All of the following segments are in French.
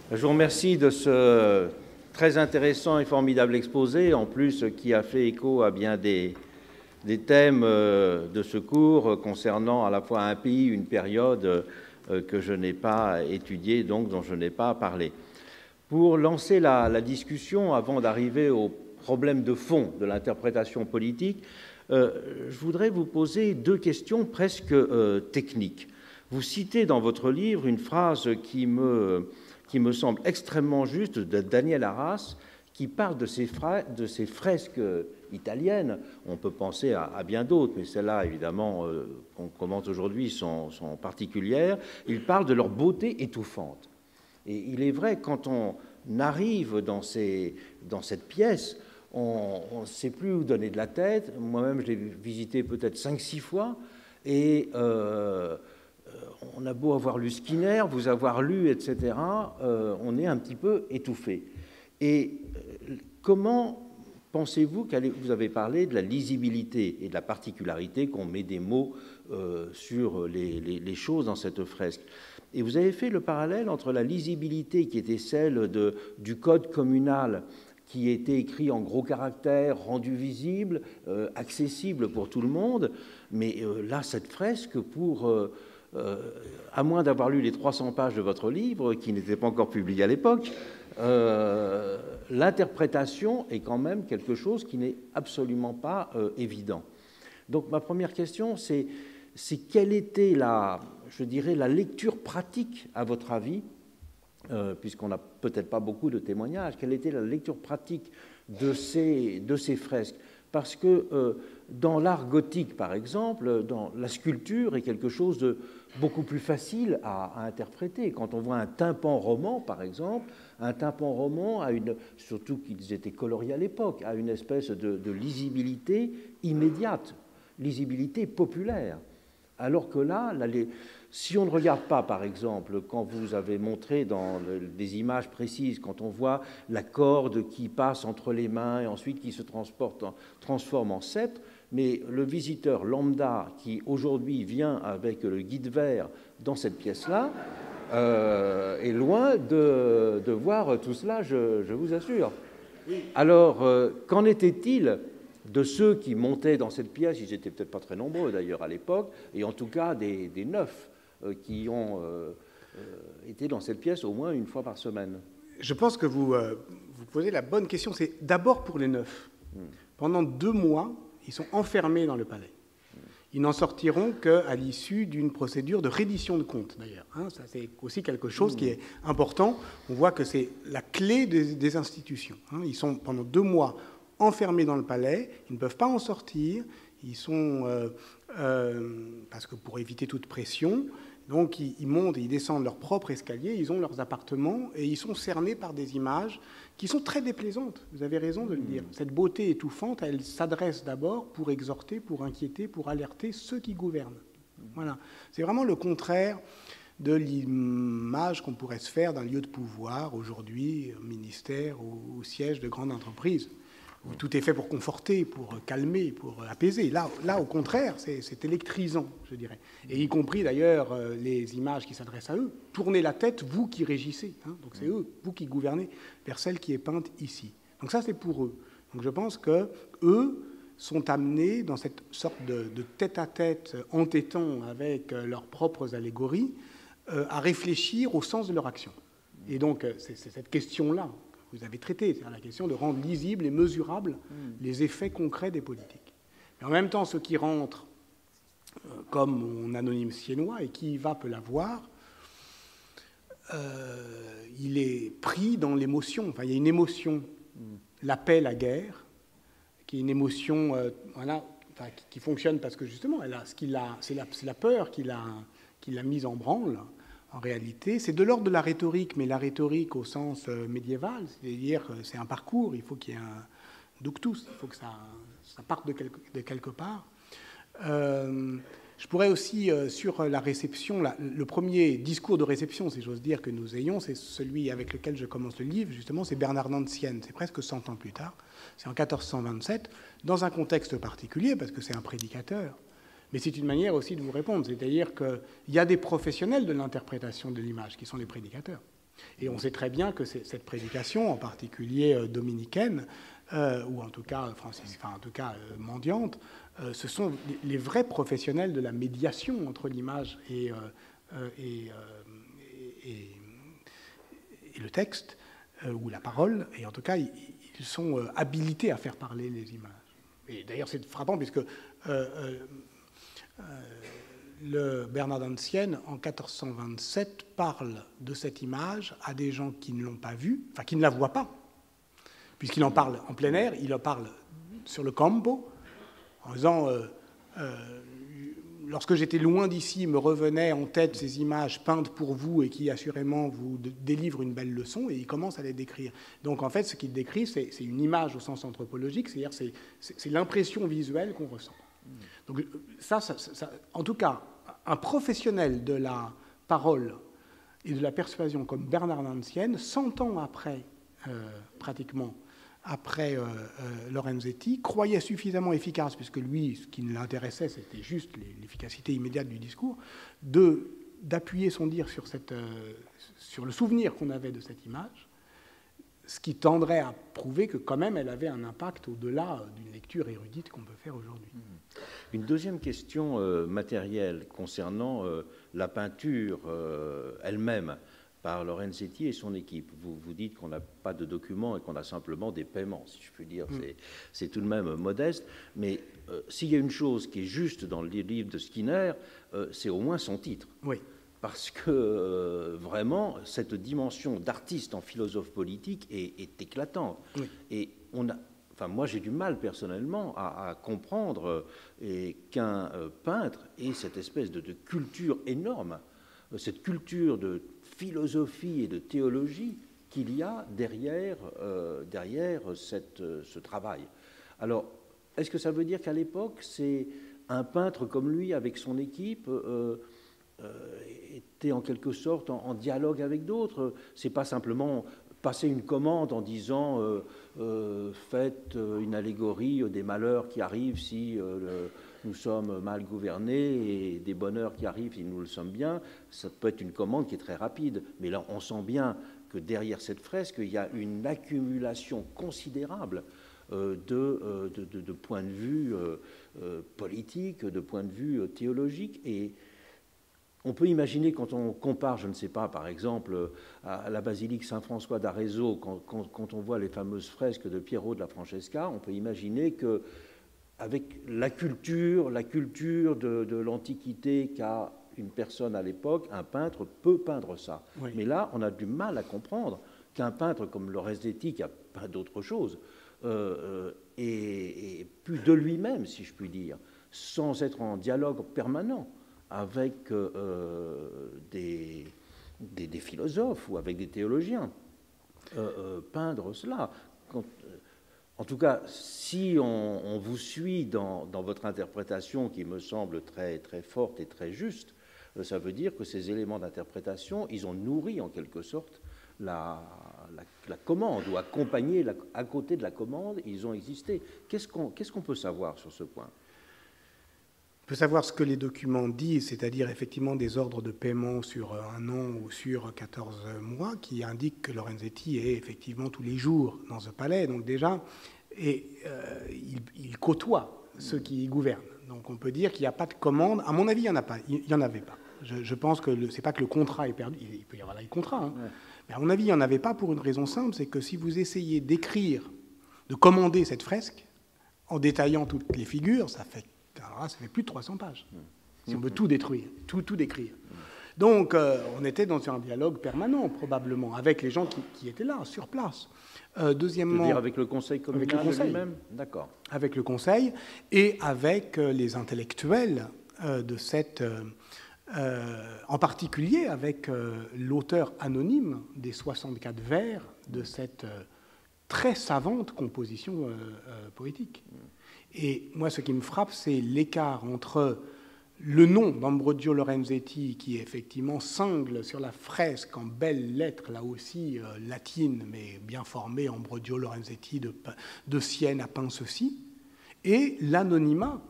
Je vous remercie de ce très intéressant et formidable exposé, en plus qui a fait écho à bien des thèmes de ce cours concernant à la fois un pays, une période que je n'ai pas étudiée, donc dont je n'ai pas parlé. Pour lancer la discussion, avant d'arriver au problème de fond de l'interprétation politique, je voudrais vous poser deux questions presque techniques. Vous citez dans votre livre une phrase qui me semble extrêmement juste, de Daniel Arras, qui parle de ces fresques italiennes. On peut penser à bien d'autres, mais celles-là, évidemment, qu'on commente aujourd'hui, sont particulières. Il parle de leur beauté étouffante. Et il est vrai, quand on arrive dans cette pièce, on ne sait plus où donner de la tête. Moi-même, je l'ai visité peut-être 5-6 fois, et on a beau avoir lu Skinner, vous avoir lu, etc., on est un petit peu étouffé. Et comment pensez-vous vous avez parlé de la lisibilité et de la particularité qu'on met des mots sur les choses dans cette fresque. Et vous avez fait le parallèle entre la lisibilité qui était celle du code communal, qui était écrit en gros caractères, rendu visible, accessible pour tout le monde. Mais là, cette fresque, à moins d'avoir lu les 300 pages de votre livre, qui n'était pas encore publié à l'époque, l'interprétation est quand même quelque chose qui n'est absolument pas évident. Donc ma première question, c'est quelle était la lecture pratique, à votre avis, puisqu'on n'a peut-être pas beaucoup de témoignages, quelle était la lecture pratique de ces fresques? Parce que dans l'art gothique, par exemple, dans la sculpture est quelque chose de beaucoup plus facile à interpréter. Quand on voit un tympan roman, par exemple, un tympan roman, surtout qu'ils étaient coloriés à l'époque, a une espèce de lisibilité immédiate, lisibilité populaire. Alors que là, si on ne regarde pas, par exemple, quand vous avez montré dans des images précises, quand on voit la corde qui passe entre les mains et ensuite qui se transforme en sceptre, mais le visiteur lambda qui aujourd'hui vient avec le guide vert dans cette pièce-là est loin de voir tout cela, je vous assure. Alors, qu'en était-il de ceux qui montaient dans cette pièce? Ils n'étaient peut-être pas très nombreux d'ailleurs à l'époque, et en tout cas des 9 qui ont été dans cette pièce au moins une fois par semaine. Je pense que vous posez la bonne question. C'est d'abord pour les 9. Pendant 2 mois, ils sont enfermés dans le palais. Ils n'en sortiront qu'à l'issue d'une procédure de reddition de comptes, d'ailleurs. Ça, c'est aussi quelque chose qui est important. On voit que c'est la clé des institutions. Ils sont pendant 2 mois enfermés dans le palais, ils ne peuvent pas en sortir, ils sont, parce que pour éviter toute pression, donc ils montent et ils descendent leur propre escalier, ils ont leurs appartements et ils sont cernés par des images qui sont très déplaisantes, vous avez raison de le dire. Cette beauté étouffante, elle s'adresse d'abord pour exhorter, pour inquiéter, pour alerter ceux qui gouvernent. Voilà. C'est vraiment le contraire de l'image qu'on pourrait se faire d'un lieu de pouvoir aujourd'hui, ministère ou siège de grandes entreprises, où tout est fait pour conforter, pour calmer, pour apaiser. Là au contraire, c'est électrisant, je dirais. Et y compris, d'ailleurs, les images qui s'adressent à eux. Tournez la tête, vous qui régissez. Donc c'est eux, vous qui gouvernez, vers celle qui est peinte ici. Donc ça, c'est pour eux. Donc je pense qu'eux sont amenés dans cette sorte de tête-à-tête entêtant avec leurs propres allégories à réfléchir au sens de leur action. Et donc, c'est cette question-là vous avez traité, c'est-à-dire la question de rendre lisibles et mesurables les effets concrets des politiques. Mais en même temps, ceux qui rentrent, comme mon anonyme siennois, et qui y va peut la voir, il est pris dans l'émotion. Enfin, il y a une émotion, l'appel à guerre, qui est une émotion qui fonctionne parce que justement, c'est la peur qui l'a mise en branle. En réalité, c'est de l'ordre de la rhétorique, mais la rhétorique au sens médiéval, c'est-à-dire que c'est un parcours, il faut qu'il y ait un ductus, il faut que ça parte de quelque part. Je pourrais aussi, sur la réception, le premier discours de réception, si j'ose dire, que nous ayons, c'est celui avec lequel je commence le livre, justement, c'est Bernardin de Sienne, c'est presque 100 ans plus tard, c'est en 1427, dans un contexte particulier, parce que c'est un prédicateur. Mais c'est une manière aussi de vous répondre, c'est-à-dire qu'il y a des professionnels de l'interprétation de l'image qui sont les prédicateurs. Et on sait très bien que cette prédication, en particulier dominicaine, ou en tout cas mendiante, ce sont les vrais professionnels de la médiation entre l'image et le texte, ou la parole, et en tout cas, ils sont habilités à faire parler les images. Et d'ailleurs, c'est frappant, puisque le Bernard d'Ancienne, en 1427, parle de cette image à des gens qui ne l'ont pas vue, enfin qui ne la voient pas, puisqu'il en parle en plein air, il en parle sur le campo, en disant lorsque j'étais loin d'ici, me revenaient en tête ces images peintes pour vous et qui assurément vous délivrent une belle leçon, et il commence à les décrire. Donc en fait, ce qu'il décrit, c'est une image au sens anthropologique, c'est-à-dire c'est l'impression visuelle qu'on ressent. Donc ça, en tout cas, un professionnel de la parole et de la persuasion comme Bernard d'Ancienne, 100 ans après, pratiquement, après Lorenzetti, croyait suffisamment efficace, puisque lui, ce qui l'intéressait, c'était juste l'efficacité immédiate du discours, d'appuyer son dire sur le souvenir qu'on avait de cette image, ce qui tendrait à prouver que quand même elle avait un impact au-delà d'une lecture érudite qu'on peut faire aujourd'hui. Une deuxième question matérielle concernant la peinture elle-même par Lorenzetti et son équipe. Vous dites qu'on n'a pas de documents et qu'on a simplement des paiements, si je puis dire. C'est tout de même modeste. Mais s'il y a une chose qui est juste dans le livre de Skinner, c'est au moins son titre. Oui. Parce que vraiment, cette dimension d'artiste en philosophe politique est éclatante. Oui. Et moi, j'ai du mal personnellement à comprendre qu'un peintre ait cette espèce de culture énorme, cette culture de philosophie et de théologie qu'il y a derrière ce travail. Alors, est-ce que ça veut dire qu'à l'époque, c'est un peintre comme lui, avec son équipe, était en quelque sorte en dialogue avec d'autres? C'est pas simplement passer une commande en disant faites une allégorie des malheurs qui arrivent si nous sommes mal gouvernés et des bonheurs qui arrivent si nous le sommes bien. Ça peut être une commande qui est très rapide, mais là on sent bien que derrière cette fresque il y a une accumulation considérable de points de vue politiques, de points de vue théologiques. Et on peut imaginer, quand on compare, je ne sais pas, par exemple, à la basilique Saint-François d'Arezzo, quand on voit les fameuses fresques de Piero de la Francesca, on peut imaginer que, avec la culture de l'Antiquité qu'a une personne à l'époque, un peintre peut peindre ça. Oui. Mais là, on a du mal à comprendre qu'un peintre comme Lorenzetti, qui a peint d'autres choses, et plus de lui-même, si je puis dire, sans être en dialogue permanent avec des philosophes ou avec des théologiens, peindre cela. En tout cas, si on vous suit dans votre interprétation, qui me semble très, très forte et très juste, ça veut dire que ces éléments d'interprétation, ils ont nourri en quelque sorte la commande, ou accompagné, à côté de la commande, ils ont existé. Qu'est-ce qu'on peut savoir sur ce point ? On peut savoir ce que les documents disent, c'est-à-dire effectivement des ordres de paiement sur un an ou sur 14 mois, qui indiquent que Lorenzetti est effectivement tous les jours dans ce palais, donc déjà, et il côtoie ceux qui y gouvernent. Donc on peut dire qu'il n'y a pas de commande. À mon avis, il n'y en avait pas. Je pense que c'est pas que le contrat est perdu, il peut y avoir des contrats, hein. Ouais. Mais à mon avis, il n'y en avait pas pour une raison simple, c'est que si vous essayez d'écrire, de commander cette fresque, en détaillant toutes les figures, ça fait plus de 300 pages, si on veut tout détruire, tout décrire. Donc, on était dans un dialogue permanent, probablement, avec les gens qui étaient là, sur place. Deuxièmement... C'est-à-dire avec le conseil communal lui-même ? D'accord. Avec le conseil et avec les intellectuels de cette... en particulier avec l'auteur anonyme des 64 vers de cette très savante composition poétique. Et moi, ce qui me frappe, c'est l'écart entre le nom d'Ambrogio Lorenzetti, qui effectivement cingle sur la fresque en belles lettres, là aussi latines, mais bien formées, Ambrogio Lorenzetti de Sienne a peint ceci, et l'anonymat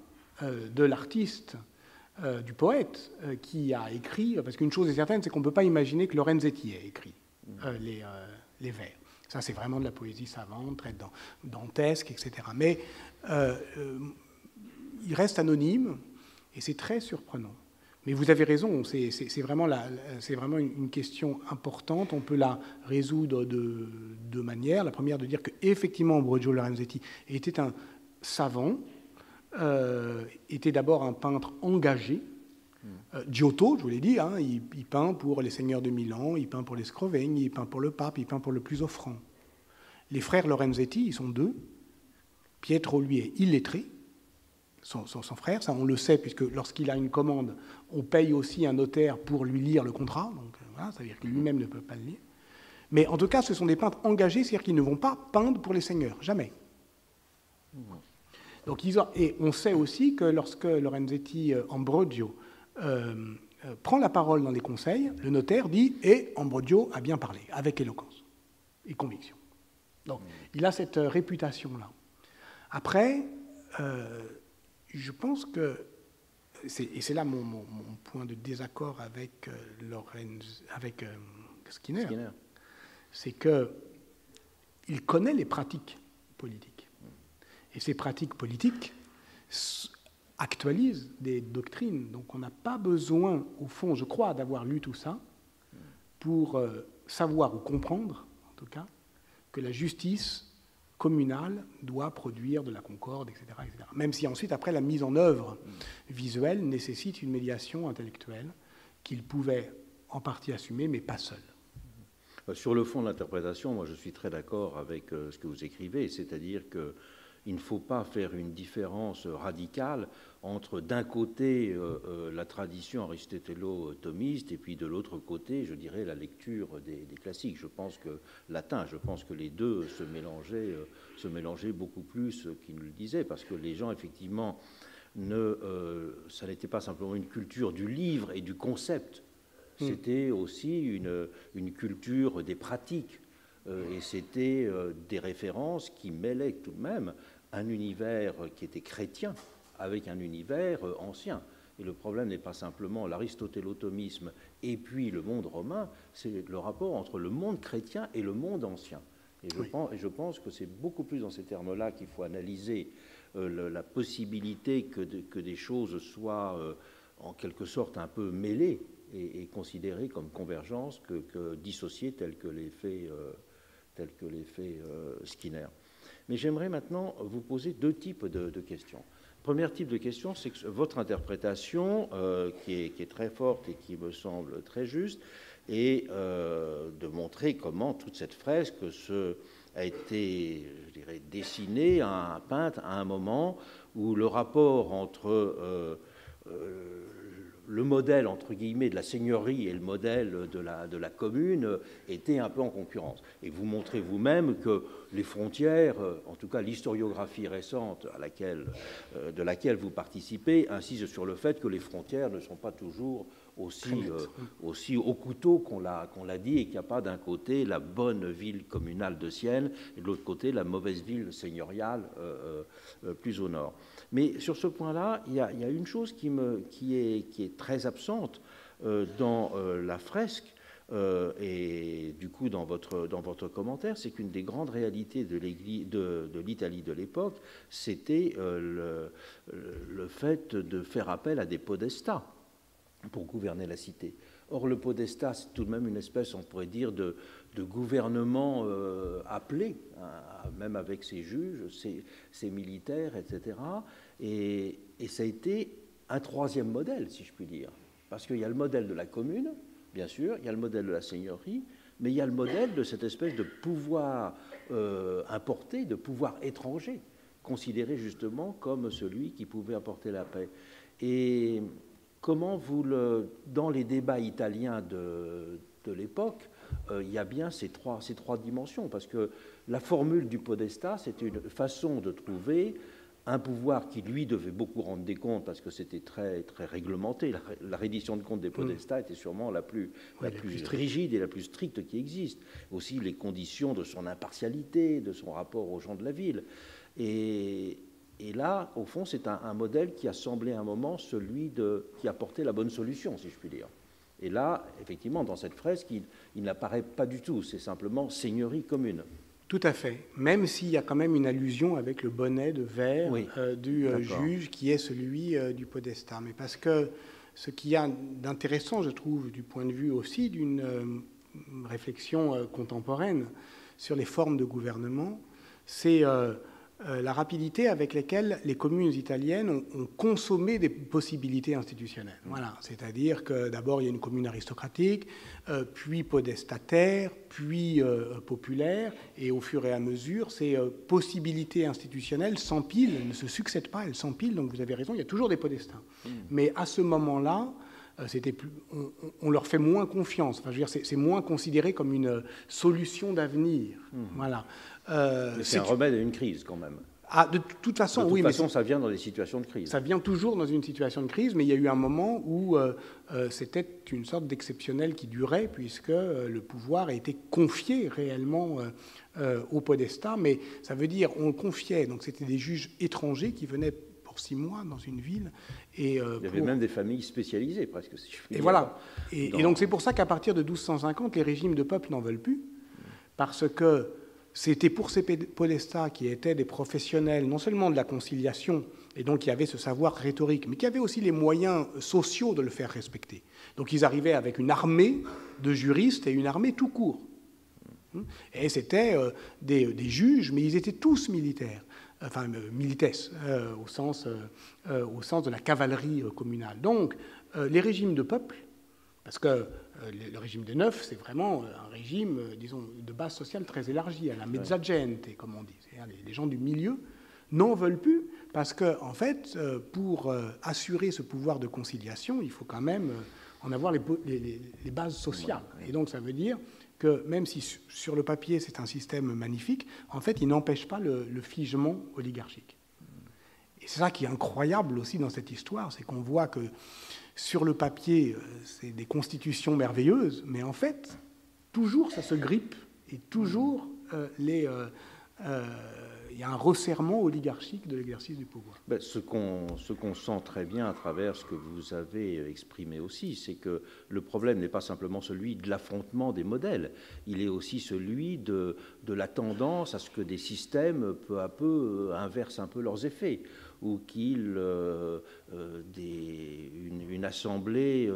de l'artiste, du poète, qui a écrit, parce qu'une chose est certaine, c'est qu'on ne peut pas imaginer que Lorenzetti ait écrit. les vers. Ça, c'est vraiment de la poésie savante, très dantesque, etc. Mais il reste anonyme, et c'est très surprenant. Mais vous avez raison, c'est vraiment une question importante. On peut la résoudre de deux manières. La première, de dire qu'effectivement, Ambrogio Lorenzetti était un savant, était d'abord un peintre engagé. Giotto, je vous l'ai dit, hein, il peint pour les seigneurs de Milan, il peint pour les Scrovegni, il peint pour le pape, il peint pour le plus offrant. Les frères Lorenzetti, ils sont deux. Pietro, lui, est illettré. Son frère, ça on le sait, puisque lorsqu'il a une commande, on paye aussi un notaire pour lui lire le contrat, donc voilà, ça veut dire que lui-même ne peut pas le lire. Mais en tout cas, ce sont des peintres engagés, c'est-à-dire qu'ils ne vont pas peindre pour les seigneurs, jamais. Donc, et on sait aussi que lorsque Lorenzetti Ambrogio prend la parole dans les conseils, le notaire dit « Et Ambrogio a bien parlé, avec éloquence et conviction ». Donc, il a cette réputation-là. Après, je pense que, et c'est là mon point de désaccord avec, Skinner, c'est qu'il connaît les pratiques politiques. Et ces pratiques politiques actualisent des doctrines. Donc on n'a pas besoin, au fond, je crois, d'avoir lu tout ça pour savoir ou comprendre, en tout cas, que la justice communale doit produire de la concorde, etc., etc. Même si ensuite, après, la mise en œuvre visuelle nécessite une médiation intellectuelle qu'il pouvait en partie assumer, mais pas seul. Sur le fond de l'interprétation, moi je suis très d'accord avec ce que vous écrivez, c'est-à-dire qu'il ne faut pas faire une différence radicale entre d'un côté la tradition aristotélo-thomiste et puis de l'autre côté, je dirais, la lecture des classiques. Je pense que latin, je pense que les deux se mélangeaient beaucoup plus qu'ils ne le disaient, parce que les gens, effectivement, ça n'était pas simplement une culture du livre et du concept, c'était aussi une culture des pratiques, et c'était des références qui mêlaient tout de même un univers qui était chrétien avec un univers ancien. Et le problème n'est pas simplement l'aristotélo-thomisme et puis le monde romain, c'est le rapport entre le monde chrétien et le monde ancien. Et je pense que c'est beaucoup plus dans ces termes-là qu'il faut analyser la possibilité que des choses soient en quelque sorte un peu mêlées et considérées comme convergences que dissociées telles que les fait Skinner. Mais j'aimerais maintenant vous poser deux types de questions. Le premier type de question, c'est que votre interprétation, qui est très forte et qui me semble très juste, est de montrer comment toute cette fresque a été, je dirais, dessinée à un peintre à un moment où le rapport entre le modèle, entre guillemets, de la seigneurie et le modèle de la commune était un peu en concurrence. Et vous montrez vous-même que les frontières, en tout cas l'historiographie récente de laquelle vous participez, insiste sur le fait que les frontières ne sont pas toujours aussi au couteau qu'on l'a dit, et qu'il n'y a pas d'un côté la bonne ville communale de Sienne et de l'autre côté la mauvaise ville seigneuriale plus au nord. Mais sur ce point-là, il y a une chose qui est très absente dans la fresque, et du coup dans votre commentaire, c'est qu'une des grandes réalités de l'Italie de l'époque, c'était le fait de faire appel à des podestats pour gouverner la cité. Or, le podestat, c'est tout de même une espèce, on pourrait dire, de gouvernement appelé, hein, même avec ses juges, ses militaires, etc. Et ça a été un troisième modèle, si je puis dire. Parce qu'il y a le modèle de la commune, bien sûr, il y a le modèle de la seigneurie, mais il y a le modèle de cette espèce de pouvoir importé, de pouvoir étranger, considéré justement comme celui qui pouvait apporter la paix. Et comment dans les débats italiens de l'époque, il y a bien ces trois dimensions, parce que la formule du podestat, c'était une façon de trouver un pouvoir qui, lui, devait beaucoup rendre des comptes, parce que c'était très, très réglementé. La reddition de comptes des podestats était sûrement la plus rigide et la plus stricte qui existe. Aussi les conditions de son impartialité, de son rapport aux gens de la ville. Et là, au fond, c'est un modèle qui a semblé à un moment celui qui apportait la bonne solution, si je puis dire. Et là, effectivement, dans cette fresque, il n'apparaît pas du tout, c'est simplement seigneurie commune. Tout à fait, même s'il y a quand même une allusion avec le bonnet de verre du juge qui est celui du podestat. Mais parce que ce qu'il y a d'intéressant, je trouve, du point de vue aussi d'une réflexion contemporaine sur les formes de gouvernement, c'est la rapidité avec laquelle les communes italiennes ont consommé des possibilités institutionnelles. Voilà, c'est-à-dire que d'abord il y a une commune aristocratique, puis podestataire, puis populaire, et au fur et à mesure, ces possibilités institutionnelles s'empilent, elles ne se succèdent pas, elles s'empilent. Donc vous avez raison, il y a toujours des podestats. Mais à ce moment-là, on leur fait moins confiance. Enfin, je veux dire, c'est moins considéré comme une solution d'avenir. Voilà. C'est un remède à une crise, quand même. Ah, de toute façon, oui. De toute façon, ça vient dans des situations de crise. Ça vient toujours dans une situation de crise, mais il y a eu un moment où c'était une sorte d'exceptionnel qui durait, puisque le pouvoir a été confié réellement au podestat. Mais ça veut dire, on le confiait, donc c'était des juges étrangers qui venaient pour 6 mois dans une ville. Et, il y avait même des familles spécialisées, presque, si je puis dire. Et voilà. Et donc c'est pour ça qu'à partir de 1250, les régimes de peuple n'en veulent plus, parce que c'était pour ces podestats qui étaient des professionnels non seulement de la conciliation, et donc qui avaient ce savoir rhétorique, mais qui avaient aussi les moyens sociaux de le faire respecter. Donc ils arrivaient avec une armée de juristes et une armée tout court. Et c'était des juges, mais ils étaient tous militaires, enfin milites, au sens de la cavalerie communale. Donc les régimes de peuple, parce que le régime des neufs, c'est vraiment un régime, disons, de base sociale très élargie, à la mezza gente, comme on dit. C'est-à-dire les gens du milieu n'en veulent plus, parce que, en fait, pour assurer ce pouvoir de conciliation, il faut quand même en avoir les bases sociales. Et donc, ça veut dire que même si sur le papier, c'est un système magnifique, en fait, il n'empêche pas le figement oligarchique. Et c'est ça qui est incroyable aussi dans cette histoire, c'est qu'on voit que sur le papier, c'est des constitutions merveilleuses, mais en fait, toujours ça se grippe et toujours il y a un resserrement oligarchique de l'exercice du pouvoir. Ben, ce qu'on sent très bien à travers ce que vous avez exprimé aussi, c'est que le problème n'est pas simplement celui de l'affrontement des modèles, il est aussi celui de la tendance à ce que des systèmes, peu à peu, inversent un peu leurs effets, ou qu'une assemblée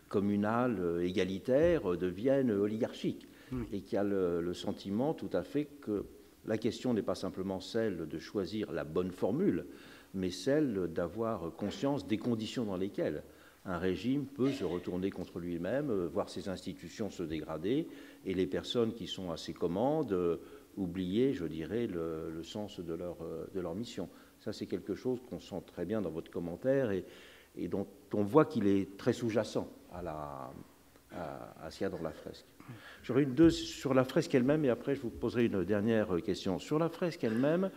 communale égalitaire devienne oligarchique. Et qu'il y a le sentiment tout à fait que la question n'est pas simplement celle de choisir la bonne formule, mais celle d'avoir conscience des conditions dans lesquelles un régime peut se retourner contre lui-même, voir ses institutions se dégrader, et les personnes qui sont à ses commandes oublier, je dirais, le sens de leur mission. Ça, c'est quelque chose qu'on sent très bien dans votre commentaire et dont on voit qu'il est très sous-jacent à ce qu'il y a dans la fresque. J'aurais une sur la fresque elle-même et après je vous poserai une dernière question. Sur la fresque elle-même,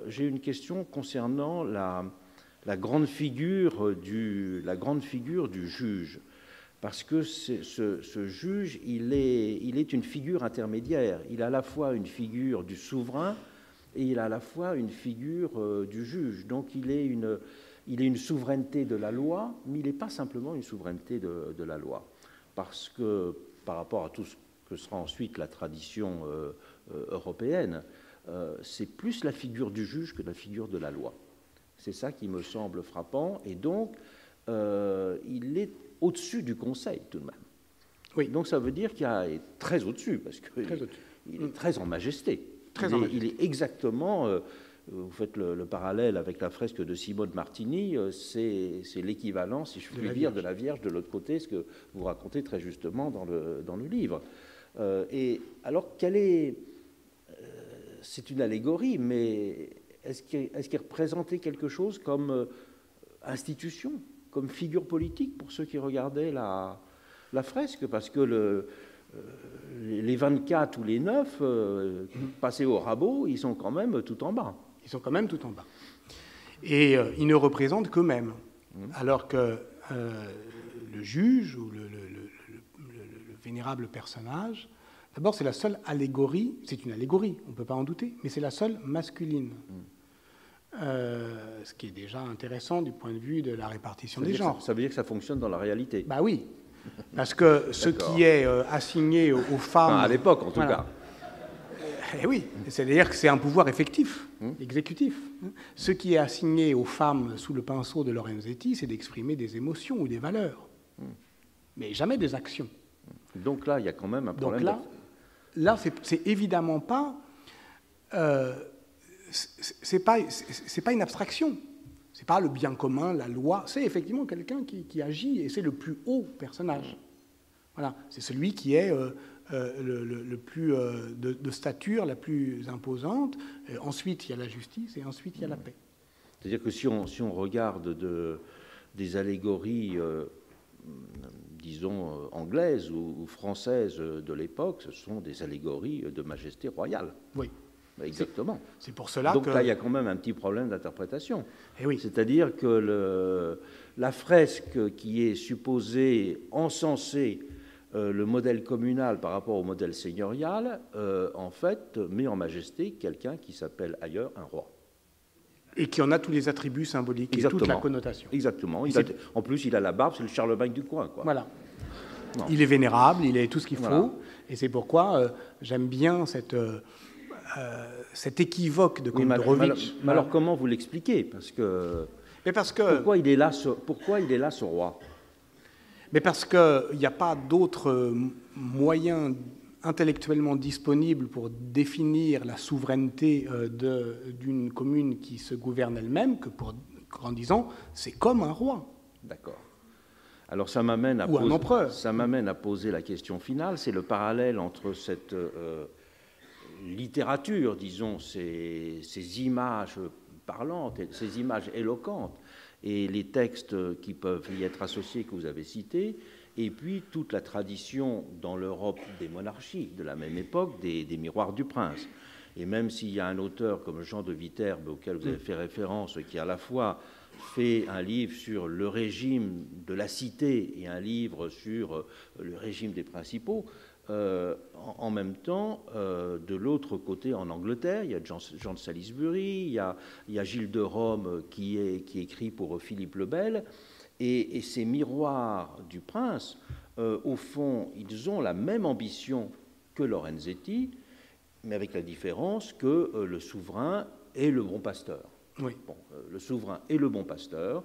j'ai une question concernant la grande figure du juge. Parce que ce juge, il est une figure intermédiaire. Il a à la fois une figure du souverain et il a à la fois une figure du juge. Donc il est une souveraineté de la loi, mais il n'est pas simplement une souveraineté de la loi. Parce que par rapport à tout ce que sera ensuite la tradition européenne, c'est plus la figure du juge que la figure de la loi. C'est ça qui me semble frappant. Et donc, il est au-dessus du Conseil, tout de même. Oui. Donc ça veut dire qu'il est très au-dessus, parce qu'il est très en majesté. Il est exactement... vous faites le parallèle avec la fresque de Simone Martini, c'est l'équivalent, si je puis dire, de la Vierge de l'autre côté, ce que vous racontez très justement dans le livre. Et alors, c'est une allégorie, mais est-ce qu'il représentait quelque chose comme institution, comme figure politique pour ceux qui regardaient la fresque? Parce que les 24 ou les 9, passés au rabot, ils sont quand même tout en bas. Ils sont quand même tout en bas. Et ils ne représentent qu'eux-mêmes. Alors que le juge ou le vénérable personnage, d'abord c'est la seule allégorie, c'est une allégorie, on ne peut pas en douter, mais c'est la seule masculine. ce qui est déjà intéressant du point de vue de la répartition des genres. Ça veut dire que ça fonctionne dans la réalité. Bah oui, parce que ce qui est assigné aux femmes... Enfin, à l'époque, en tout cas. Oui, c'est-à-dire que c'est un pouvoir effectif, exécutif. Ce qui est assigné aux femmes sous le pinceau de Lorenzetti, c'est d'exprimer des émotions ou des valeurs, mais jamais des actions. Donc là, il y a quand même un problème. Donc là c'est évidemment pas... c'est pas une abstraction. C'est pas le bien commun, la loi. C'est effectivement quelqu'un qui agit, et c'est le plus haut personnage. Voilà, c'est celui qui est le plus de stature la plus imposante. Ensuite, il y a la justice, et ensuite, il y a la paix. C'est-à-dire que si on regarde des allégories, disons, anglaises ou françaises de l'époque, ce sont des allégories de majesté royale. Oui. Exactement. C'est pour cela Donc que... là, il y a quand même un petit problème d'interprétation. Eh oui. C'est-à-dire que la fresque qui est supposée encenser le modèle communal par rapport au modèle seigneurial, en fait, met en majesté quelqu'un qui s'appelle ailleurs un roi. Et qui en a tous les attributs symboliques. Exactement. Et toute la connotation. Exactement. En plus, il a la barbe, c'est le Charlemagne du coin, quoi. Voilà. Non. Il est vénérable, il est tout ce qu'il faut. Voilà. Et c'est pourquoi j'aime bien cet équivoque de Komorowicz. Mais alors, comment vous l'expliquez? Parce que pourquoi il est là, ce roi? Mais parce qu'il n'y a pas d'autres moyens intellectuellement disponibles pour définir la souveraineté d'une commune qui se gouverne elle-même qu'en disant c'est comme un roi. D'accord. Alors ça m'amène à poser la question finale, c'est le parallèle entre cette littérature, disons, ces images parlantes, ces images éloquentes, et les textes qui peuvent y être associés, que vous avez cités, et puis toute la tradition dans l'Europe des monarchies de la même époque, des miroirs du prince. Et même s'il y a un auteur comme Jean de Viterbe, auquel vous avez fait référence, qui à la fois fait un livre sur le régime de la cité et un livre sur le régime des principaux, en même temps, de l'autre côté, en Angleterre, il y a Jean de Salisbury, il y a Gilles de Rome qui écrit pour Philippe le Bel, et ces miroirs du prince, au fond, ils ont la même ambition que Lorenzetti, mais avec la différence que le souverain est le bon pasteur. Oui. Bon, le souverain est le bon pasteur.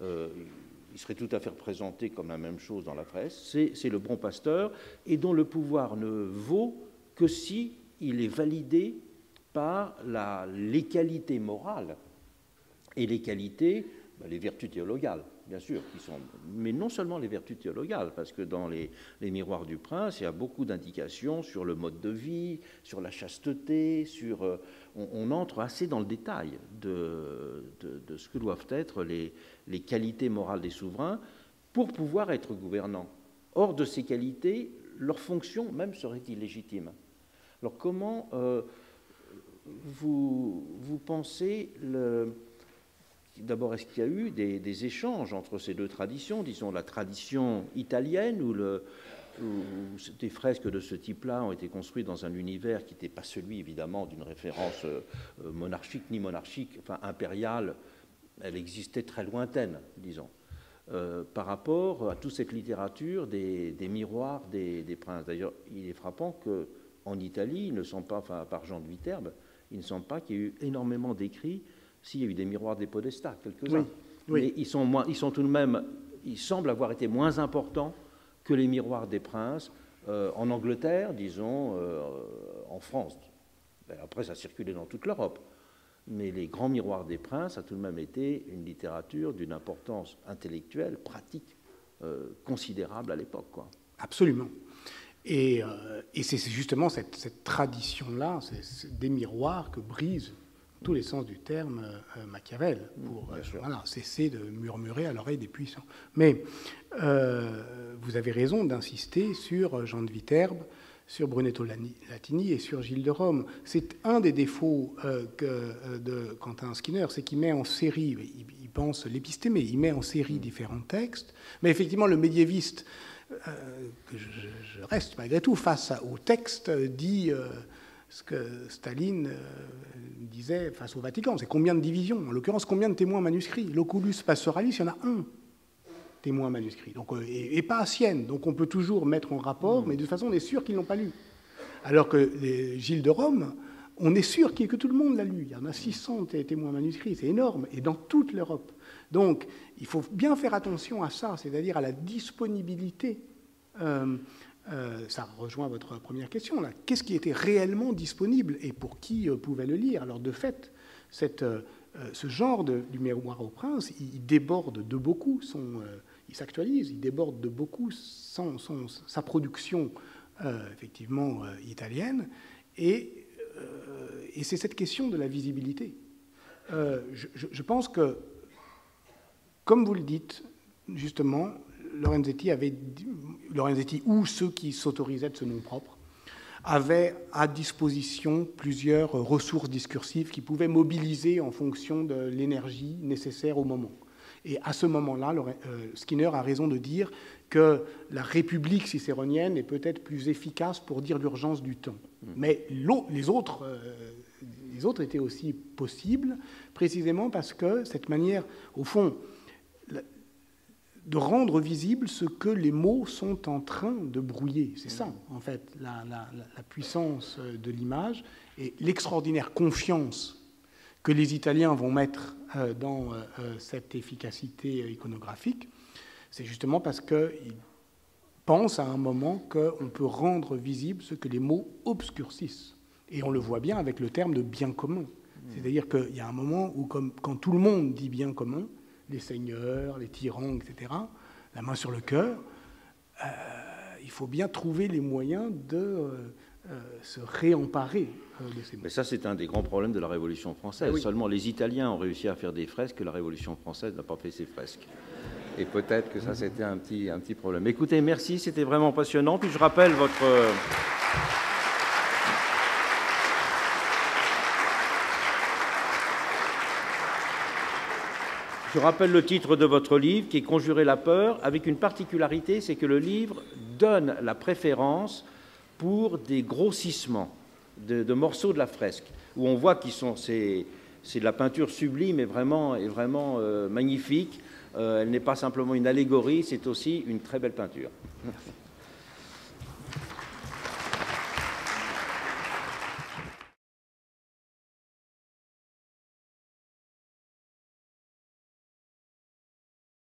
Il serait tout à fait représenté comme la même chose dans la presse, c'est le bon pasteur, et dont le pouvoir ne vaut que si il est validé par les qualités morales et les qualités, les vertus théologales, bien sûr, mais non seulement les vertus théologales, parce que dans les miroirs du prince, il y a beaucoup d'indications sur le mode de vie, sur la chasteté, on entre assez dans le détail de ce que doivent être les qualités morales des souverains pour pouvoir être gouvernants. Hors de ces qualités, leur fonction même serait illégitime. Alors comment vous pensez D'abord, est-ce qu'il y a eu des échanges entre ces deux traditions, disons la tradition italienne, où des fresques de ce type-là ont été construites dans un univers qui n'était pas celui, évidemment, d'une référence monarchique ni monarchique, enfin impériale, elle existait très lointaine, disons, par rapport à toute cette littérature des miroirs des princes. D'ailleurs, il est frappant qu'en Italie, il ne semble pas, enfin, par Jean de Viterbe, il ne semble pas qu'il y ait eu énormément d'écrits. S'il y a eu des miroirs des podestats, quelques-uns, oui. Mais ils sont tout de même, ils semblent avoir été moins importants que les miroirs des princes en Angleterre, disons, en France. Après, ça a circulé dans toute l'Europe. Mais les grands miroirs des princes a tout de même été une littérature d'une importance intellectuelle, pratique, considérable à l'époque, quoi. Absolument. Et c'est justement cette tradition-là, des miroirs que brise tous les sens du terme Machiavel, pour cesser de murmurer à l'oreille des puissants. Mais vous avez raison d'insister sur Jean de Viterbe, sur Brunetto Latini et sur Gilles de Rome. C'est un des défauts de Quentin Skinner, c'est qu'il met en série, il pense l'épistémé, il met en série différents textes, mais effectivement le médiéviste, que je reste malgré tout face au texte, dit ce que Staline disait face au Vatican, c'est combien de divisions, en l'occurrence combien de témoins manuscrits. L'Oculus Pastoralius, il y en a un témoin manuscrit, donc, et pas à Sienne, donc on peut toujours mettre en rapport, mais de toute façon on est sûr qu'ils ne l'ont pas lu. Alors que Gilles de Rome, on est sûr que tout le monde l'a lu. Il y en a 600 témoins manuscrits, c'est énorme, et dans toute l'Europe. Donc il faut bien faire attention à ça, c'est-à-dire à la disponibilité. Ça rejoint votre première question, là. Qu'est-ce qui était réellement disponible et pour qui pouvait le lire? Alors de fait, ce genre du Mémoire au Prince, il déborde de beaucoup, il s'actualise, il déborde de beaucoup sa production effectivement italienne, et c'est cette question de la visibilité. Je pense que, comme vous le dites, justement, Lorenzetti ou ceux qui s'autorisaient de ce nom propre avaient à disposition plusieurs ressources discursives qui pouvaient mobiliser en fonction de l'énergie nécessaire au moment. Et à ce moment-là, Skinner a raison de dire que la République cicéronienne est peut-être plus efficace pour dire l'urgence du temps. Mais les autres étaient aussi possibles, précisément parce que cette manière, au fond, de rendre visible ce que les mots sont en train de brouiller. C'est ça, en fait, la puissance de l'image et l'extraordinaire confiance que les Italiens vont mettre dans cette efficacité iconographique. C'est justement parce qu'ils pensent à un moment qu'on peut rendre visible ce que les mots obscurcissent. Et on le voit bien avec le terme de bien commun. C'est-à-dire qu'il y a un moment où, quand tout le monde dit bien commun, les seigneurs, les tyrans, etc., la main sur le cœur, il faut bien trouver les moyens de se réemparer de ces mots. Mais ça, c'est un des grands problèmes de la Révolution française. Oui. Seulement les Italiens ont réussi à faire des fresques, la Révolution française n'a pas fait ses fresques. Et peut-être que ça, c'était un petit problème. Écoutez, merci, c'était vraiment passionnant. Puis je rappelle votre... Je rappelle le titre de votre livre, qui est « Conjurer la peur », avec une particularité, c'est que le livre donne la préférence pour des grossissements de morceaux de la fresque, où on voit qu'ils sont... C'est de la peinture sublime et vraiment magnifique. Elle n'est pas simplement une allégorie, c'est aussi une très belle peinture. Merci.